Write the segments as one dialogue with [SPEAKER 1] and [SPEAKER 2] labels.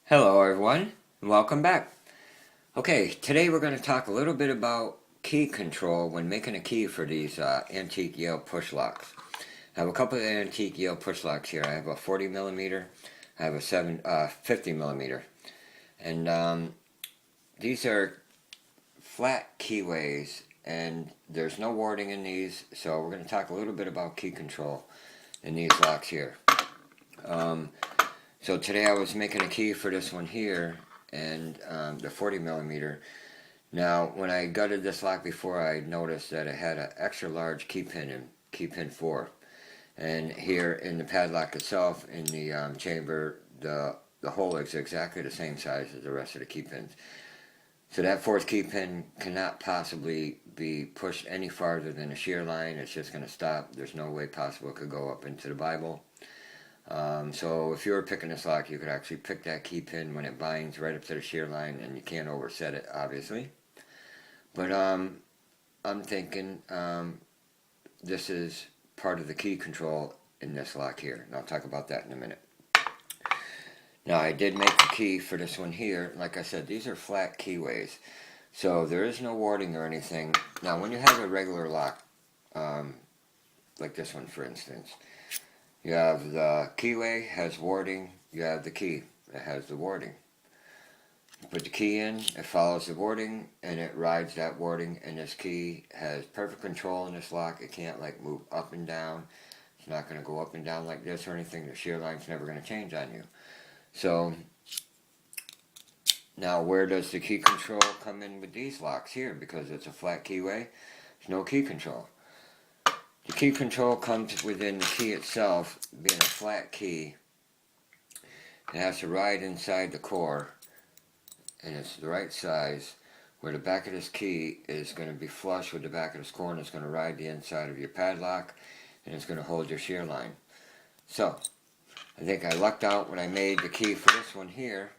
[SPEAKER 1] Hello everyone, and welcome back. Okay, today we're going to talk a little bit about key control when making a key for these antique Yale push locks. I have a couple of antique Yale push locks here. I have a 40 millimeter, I have a 50 millimeter. And these are flat keyways, and there's no warding in these, so we're going to talk a little bit about key control in these locks here. So today I was making a key for this one here, and the 40 millimeter. Now, when I gutted this lock before, I noticed that it had an extra large key pin in key pin 4. And here in the padlock itself, in the chamber, the hole is exactly the same size as the rest of the key pins. So that fourth key pin cannot possibly be pushed any farther than the shear line. It's just going to stop. There's no way possible it could go up into the Bible. So if you were picking this lock, you could actually pick that key pin when it binds right up to the shear line, and you can't overset it, obviously. But I'm thinking this is part of the key control in this lock here, and I'll talk about that in a minute. Now, I did make the key for this one here. Like I said, these are flat keyways, so there is no warding or anything. Now, when you have a regular lock, like this one for instance, you have the keyway has warding, you have the key that has the warding. You put the key in, it follows the warding, and it rides that warding, and this key has perfect control in this lock. It can't like move up and down. It's not going to go up and down like this or anything. The shear line's never going to change on you. So, now where does the key control come in with these locks here? Because it's a flat keyway, there's no key control. The key control comes within the key itself, being a flat key. It has to ride inside the core, and it's the right size, where the back of this key is going to be flush with the back of this core, and it's going to ride the inside of your padlock, and it's going to hold your shear line. So, I think I lucked out when I made the key for this one here,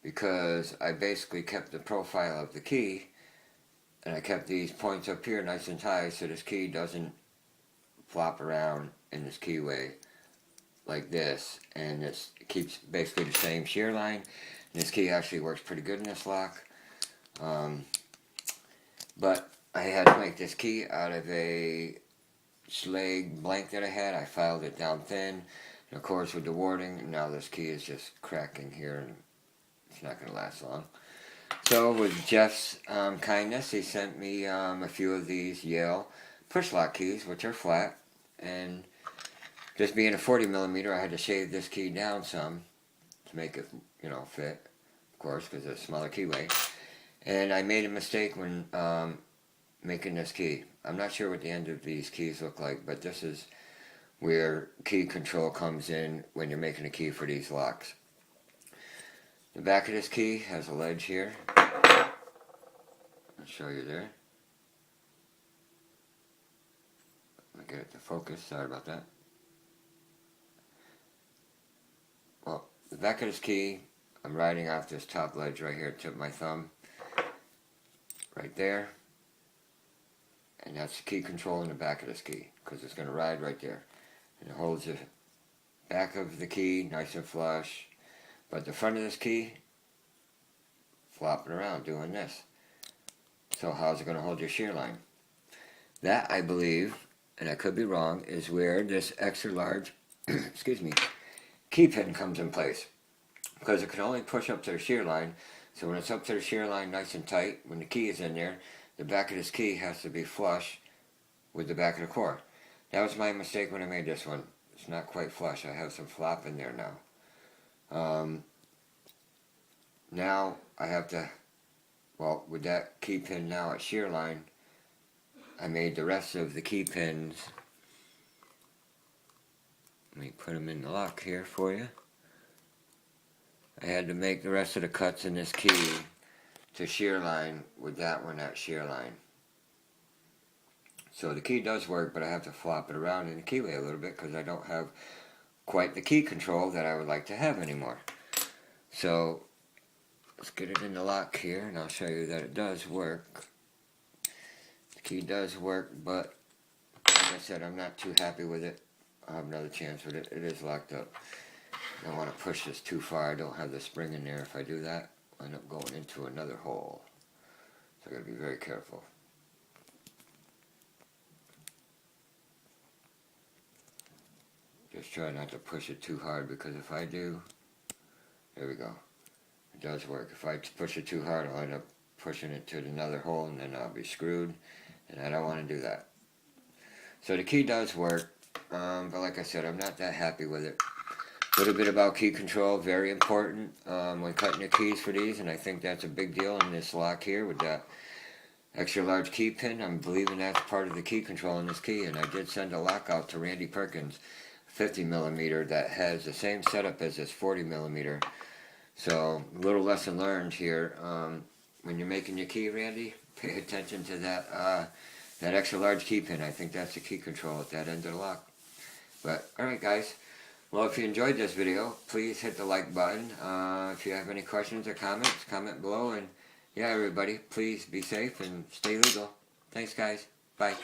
[SPEAKER 1] because I basically kept the profile of the key, and I kept these points up here nice and high so this key doesn't flop around in this keyway like this, and it keeps basically the same shear line. And this key actually works pretty good in this lock. But I had to make this key out of a Schlage blank that I had. I filed it down thin, and of course with the warding, now this key is just cracking here, and it's not going to last long. So with Jeff's kindness, he sent me a few of these Yale push lock keys, which are flat, and just being a 40 millimeter, I had to shave this key down some to make it, fit, of course, because it's a smaller keyway. And I made a mistake when making this key. I'm not sure what the end of these keys look like, but this is where key control comes in when you're making a key for these locks. The back of this key has a ledge here. I'll show you there. Let me get it to focus. Sorry about that. Well, the back of this key, I'm riding off this top ledge right here, tip of my thumb. Right there. And that's the key control in the back of this key, because it's going to ride right there. And it holds the back of the key nice and flush. But the front of this key, flopping around doing this. So how's it going to hold your shear line? That, I believe, and I could be wrong, is where this extra large, excuse me, key pin comes in place. Because it can only push up to the shear line, so when it's up to the shear line nice and tight, when the key is in there, the back of this key has to be flush with the back of the core. That was my mistake when I made this one. It's not quite flush. I have some flop in there now. Now I have to, well, with that key pin now at shear line, I made the rest of the key pins. Let me put them in the lock here for you. I had to make the rest of the cuts in this key to shear line with that one at shear line. So the key does work, but I have to flop it around in the keyway a little bit because I don't have quite the key control that I would like to have anymore. So let's get it in the lock here, and I'll show you that it does work. The key does work, but like I said, I'm not too happy with it. I'll have another chance with it. It is locked up. I don't want to push this too far. I don't have the spring in there. If I do that, I end up going into another hole. So I gotta be very careful. Just try not to push it too hard, because if I do, there we go. It does work. If I push it too hard, I'll end up pushing it to another hole, and then I'll be screwed, and I don't want to do that. So the key does work, but like I said, I'm not that happy with it. A little bit about key control, very important when cutting the keys for these, and I think that's a big deal in this lock here with that extra large key pin. I'm believing that's part of the key control in this key, and I did send a lock out to Randy Perkins, 50mm, that has the same setup as this 40mm. So a little lesson learned here. When you're making your key, Randy, pay attention to that that extra large key pin. I think that's the key control at that end of the lock. But alright guys, well, if you enjoyed this video, please hit the like button. If you have any questions or comments, comment below. And yeah, everybody, please be safe and stay legal. Thanks guys. Bye.